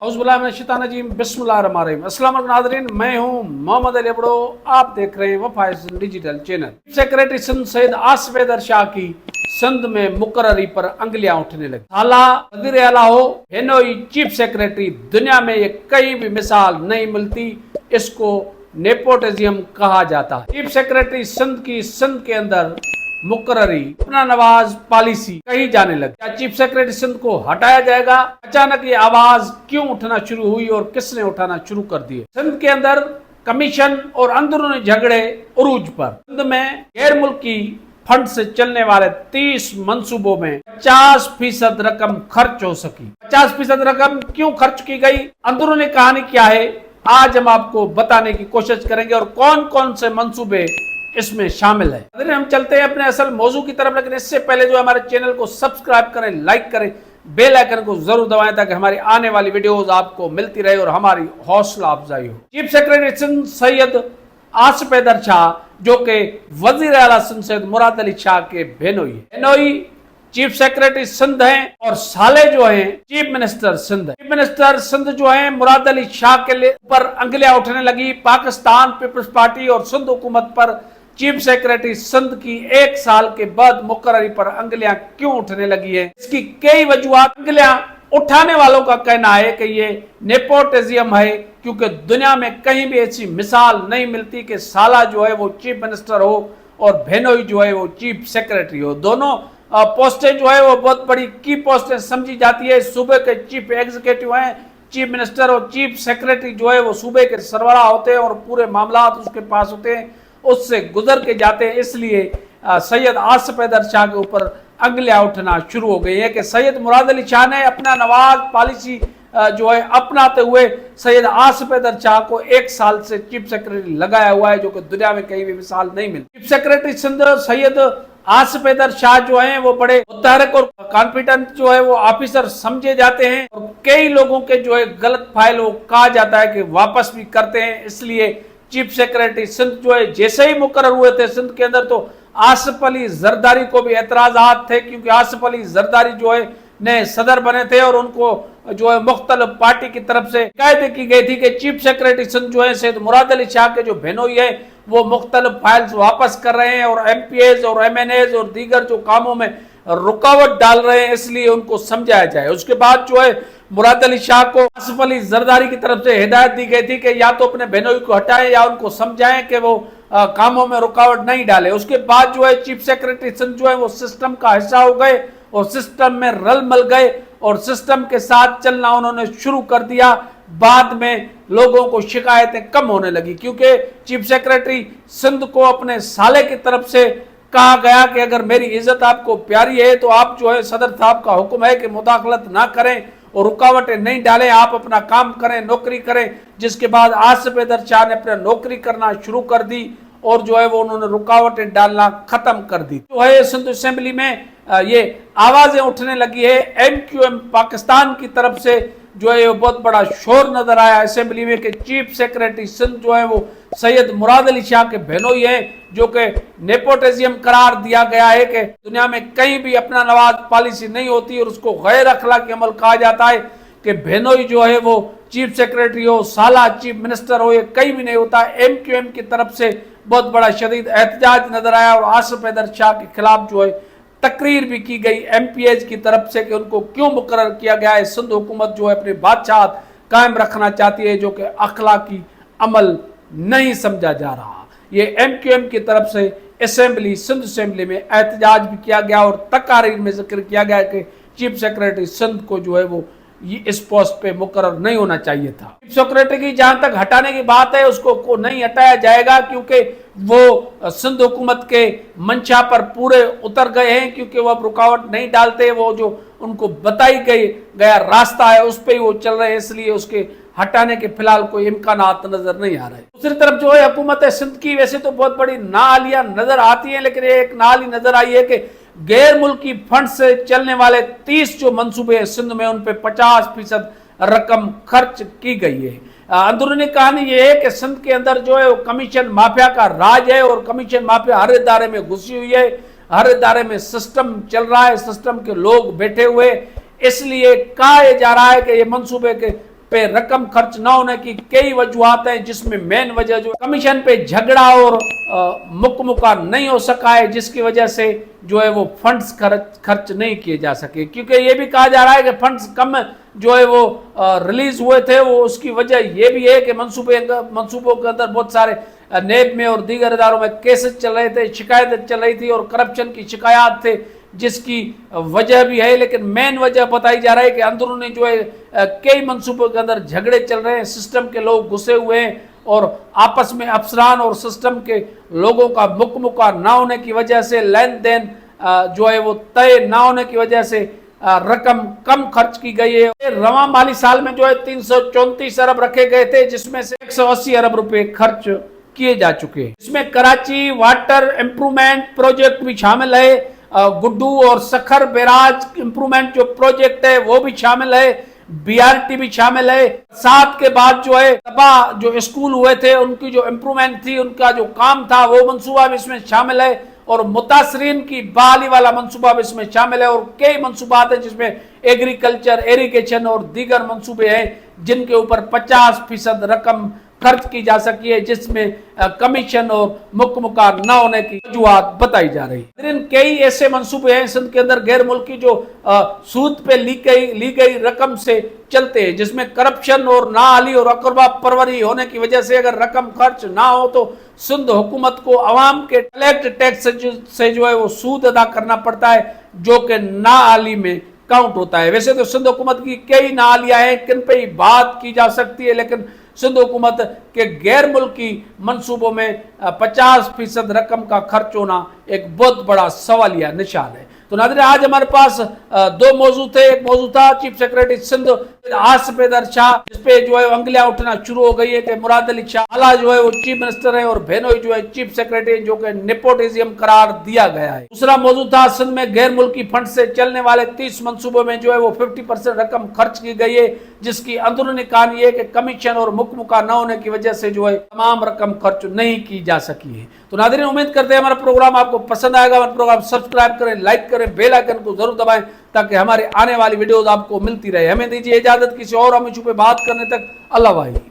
औज़ुबिल्लाहिमिनश्शैतानिर्रजीम बिस्मिल्लाहिर्रहमानिर्रहीम। अस्सलाम वालेकुम नाज़रीन, मैं हूँ मोहम्मद अली अबड़ो, आप देख रहे हैं वफाय Sindh digital channel. Secretary Sindh Syed Asif Haider Shah की सिंध में मुकर्ररी पर अंगलियां उठने लगी। साला वज़ीर आला हो, हेनोई चीफ सेक्रेटरी, दुनिया में ये कहीं भी मिसाल नहीं मिलती, इसको नेपोटिज्म कहा जाता है। चीफ सेक्रेटरी सिंध की सिंध के अंदर मुकर्ररी अपना नवाज पॉलिसी कही जाने लगी। क्या चीफ सेक्रेटरी सिंध को हटाया जाएगा? अचानक ये आवाज क्यों उठना शुरू हुई और किसने उठाना शुरू कर दिए? सिंध के अंदर कमीशन और अंदरूनी झगड़े उरूज पर। सिंध में गैर मुल्की फंड से चलने वाले 30 मंसूबों में 50% रकम खर्च हो सकी। 50% रकम क्यों खर्च की गई? अंदरूनी कहानी क्या है, आज हम आपको बताने की कोशिश करेंगे और कौन कौन से मंसूबे इसमें शामिल है। अगर हम चलते हैं अपने असल मौजू की तरफ, लेकिन इससे पहले जो हमारे चैनल को सब्सक्राइब करें, लाइक करें, बेल आइकन को जरूर दबाएं ताकि हमारी आने वाली वीडियोस आपको मिलती रहे और हमारी हौसला अफजाई हो। चीफ सेक्रेटरी सिंध सैयद आसिफ हैदर शाह, जो कि वजीर आला सिंध सैयद मुराद अली शाह के बेनोई चीफ सेक्रेटरी सिंध हैं और साले जो हैं chief minister Sindh. Chief minister Sindh जो हैं मुराद अली शाह के ऊपर अंगलियां उठने लगी। पाकिस्तान पीपल्स पार्टी और सिंध हुकूमत पर चीफ सेक्रेटरी सिंध की 1 साल के बाद मुकर्ररी पर अंगलियां क्यों उठने लगी है? इसकी कई वजूहात। अंगलियां उठाने वालों का कहना है कि ये नेपोटिज्म है, क्योंकि दुनिया में कहीं भी ऐसी मिसाल नहीं मिलती कि साला जो है वो चीफ मिनिस्टर हो और भेनोई जो है वो चीफ सेक्रेटरी हो। दोनों पोस्टें जो है वो बहुत बड़ी की पोस्टें समझी जाती है। सूबे के चीफ एग्जीक्यूटिव हैं चीफ मिनिस्टर, और चीफ सेक्रेटरी जो है वो सूबे के सरबराह होते हैं और पूरे मामला उसके पास होते हैं, उससे गुजर के जाते हैं। इसलिए सैयद आसिफ हैदर शाह के ऊपर अंगलियां उठना शुरू हो गई है कि सैयद मुराद अली शाह ने अपना नवाज पॉलिसी जो है अपनाते हुए सैयद आसिफ हैदर शाह को 1 साल से चीफ सेक्रेटरी लगाया हुआ है, जो कि दुनिया में कहीं भी मिसाल नहीं मिलती। चीफ सेक्रेटरी सिंध सैयद आसिफ हैदर शाह जो हैं वो बड़े मुतहरक और कॉन्फिडेंट जो है वो ऑफिसर समझे जाते हैं और कई लोगों के जो है गलत फाइल वो कहा जाता है कि वापस भी करते हैं। इसलिए चीफ सेक्रेटरी सिंध जो है जैसे ही मुकर्रर हुए थे सिंध के अंदर, तो आसिफ अली जरदारी को भी एतराजात थे, क्योंकि आसिफ अली जरदारी जो है नए सदर बने थे और उनको जो है मुख्तलिफ पार्टी की तरफ से शिकायतें की गई थी कि चीफ सेक्रेटरी सिंध जो है सैयद मुराद अली शाह के जो बेनोई है वो मुख्तलिफ फाइल्स वापस कर रहे हैं और एमपीएज और एमएनएज और दीगर जो कामों में रुकावट डाल रहे हैं, इसलिए उनको समझाया जाए। उसके बाद जो है मुराद अली शाह को आसिफ अली जरदारी की तरफ से हिदायत दी गई थी कि या तो अपने बेनोई को हटाएं या उनको समझाएं कि वो कामों में रुकावट नहीं डाले। उसके बाद जो है चीफ सेक्रेटरी सिंध जो है वो सिस्टम का हिस्सा हो गए और सिस्टम में रल मल गए और सिस्टम के साथ चलना उन्होंने शुरू कर दिया। बाद में लोगों को शिकायतें कम होने लगी, क्योंकि चीफ सेक्रेटरी सिंध को अपने साले की तरफ से कहा गया कि अगर मेरी इज्जत आपको प्यारी है तो आप जो है सदर साहब का हुक्म है कि मुदाखलत ना करें और रुकावटें नहीं डालें, आप अपना काम करें, नौकरी करें। जिसके बाद आसिफ हैदर शाह ने अपना नौकरी करना शुरू कर दी और जो है वो उन्होंने रुकावटें डालना खत्म कर दी। जो है सिंध असेंबली में ये आवाजें उठने लगी है। एमक्यूएम पाकिस्तान की तरफ से जो है बहुत बड़ा शोर नजर आया असेंबली में कि चीफ सेक्रेटरी सिंध जो है वो सैयद मुराद अली शाह के बेनोई है, जो कि नेपोटिज्म करार दिया गया है कि दुनिया में कहीं भी अपना नवाज पॉलिसी नहीं होती और उसको गैर अखलाकी अमल कहा जाता है कि बेनोई जो है वो चीफ सेक्रेटरी हो, साला चीफ मिनिस्टर हो, ये कहीं भी नहीं होता। एमक्यूएम की तरफ से बहुत बड़ा शदीद एहतजाज नजर आया और आसिफ हैदर शाह के खिलाफ जो है तकरीर भी की गई एमपीएज की तरफ से कि उनको क्यों मुकर्रर किया गया है। सिंध हुकूमत जो है अपनी बादशाहत कायम रखना चाहती है, जो कि अखलाकी अमल नहीं समझा जा रहा। ये एमक्यूएम की तरफ से असेंबली सिंध असेंबली में एहतजाज भी किया गया और तकारीर में जिक्र किया गया कि चीफ सेक्रेटरी सिंध को जो है वो इस पोस्ट पे मुकर्रर नहीं होना चाहिए था। चीफ सेक्रेटरी की जहां तक हटाने की बात है उसको नहीं हटाया जाएगा, क्योंकि वो सिंध हुकूमत के मंशा पर पूरे उतर गए हैं, क्योंकि वो अब रुकावट नहीं डालते। वो जो उनको बताई गया रास्ता है उस पर ही वो चल रहे हैं, इसलिए उसके हटाने के फिलहाल कोई इम्कानात नजर नहीं आ रहे। दूसरी तरफ जो है हुकूमत सिंध की वैसे तो बहुत बड़ी नाअहलियां नजर आती है, लेकिन एक नाअहली नजर आई है कि गैर मुल्की फंड से चलने वाले 30 जो मंसूबे हैं सिंध में, उन पे 50% रकम खर्च की गई है। अंदरूनी कहानी ये है कि सिंध के अंदर जो है वो कमीशन माफिया का राज है और कमीशन माफिया हर इदारे में घुसी हुई है, हर इदारे में सिस्टम चल रहा है, सिस्टम के लोग बैठे हुए, इसलिए कहा जा रहा है कि ये मंसूबे के पे रकम खर्च न होने की कई वजूहत हैं, जिसमें मेन वजह जो कमीशन पे झगड़ा और मुक्का नहीं हो सका है, जिसकी वजह से जो है वो फंड्स खर्च नहीं किए जा सके। क्योंकि ये भी कहा जा रहा है कि फंड्स कम जो है वो रिलीज हुए थे, वो उसकी वजह ये भी है कि मंसूबों के अंदर बहुत सारे नेब में और दीगर इदारों में केसेस चल रहे थे, शिकायतें चल रही थी और करप्शन की शिकायत थे, जिसकी वजह भी है। लेकिन मेन वजह बताई जा रही है कि अंदरूनी जो है कई मंसूबों के अंदर झगड़े चल रहे हैं, सिस्टम के लोग घुसे हुए हैं और आपस में अफसरान और सिस्टम के लोगों का मुक्का ना होने की वजह से, लेन देन जो है वो तय ना होने की वजह से रकम कम खर्च की गई है। रवां माली साल में जो है 334 अरब रखे गए थे, जिसमें से 180 अरब रुपए खर्च किए जा चुके हैं। इसमें कराची वाटर इंप्रूवमेंट प्रोजेक्ट भी शामिल है, गुड्डू और सखर बैराज इंप्रूवमेंट जो प्रोजेक्ट है वो भी शामिल है, बीआरटी भी शामिल है। साथ के बाद जो है तबाह जो स्कूल हुए थे उनकी जो इंप्रूवमेंट थी, उनका जो काम था वो मंसूबा भी इसमें शामिल है और मुतासरीन की बहाली वाला मंसूबा भी इसमें शामिल है और कई मंसूबात हैं जिसमें एग्रीकल्चर, इरिगेशन और दीगर मंसूबे हैं जिनके ऊपर 50% रकम खर्च की जा सकी है, जिसमें कमीशन और मुक्का न होने की वजूहत बताई जा रही है। कई ऐसे मंसूबे हैं सिंध के अंदर गैर मुल्की जो सूद पे ली गई रकम से चलते हैं, जिसमें करप्शन और नाअहली और अकरबा परवरी होने की वजह से अगर रकम खर्च ना हो तो सिंध हुकूमत को अवाम के कलेक्ट टैक्स से जो है वो सूद अदा करना पड़ता है, जो कि नाअहली में काउंट होता है। वैसे तो सिंध हुकूमत की कई नाअहलियां हैं, किन पे ही बात की जा सकती है, लेकिन सिंध हुकूमत के गैर मुल्की मंसूबों में 50% रकम का खर्च होना एक बहुत बड़ा सवालिया निशान है। तो नाज़रीन, आज हमारे पास दो मौजू थे। एक मौजू था चीफ सेक्रेटरी सिंध आसिफ हैदर शाह, जिसपे जो है अंगलियां उठना शुरू हो गई है कि मुराद अली शाह आला जो है वो चीफ मिनिस्टर है और बेनोई जो है चीफ सेक्रेटरी, जो कि नेपोटिज्म करार दिया गया है। दूसरा मौजू था सिंध में गैर मुल्की फंड से चलने वाले 30 मंसूबों में जो है वो 50% रकम खर्च की गई है, जिसकी अंदरूनी कहानी है कि कमीशन और मुक्का न होने की वजह से जो है तमाम रकम खर्च नहीं की जा सकी है। तो नाज़रीन, उम्मीद करते हैं हमारा प्रोग्राम आपको पसंद आएगा। हमारा प्रोग्राम सब्सक्राइब करें, लाइक करें, बेल आइकन को जरूर दबाएं ताकि हमारे आने वाली वीडियोस आपको मिलती रहे। हमें दीजिए इजाजत, किसी और इशू पे बात करने तक अल्लाह भाई।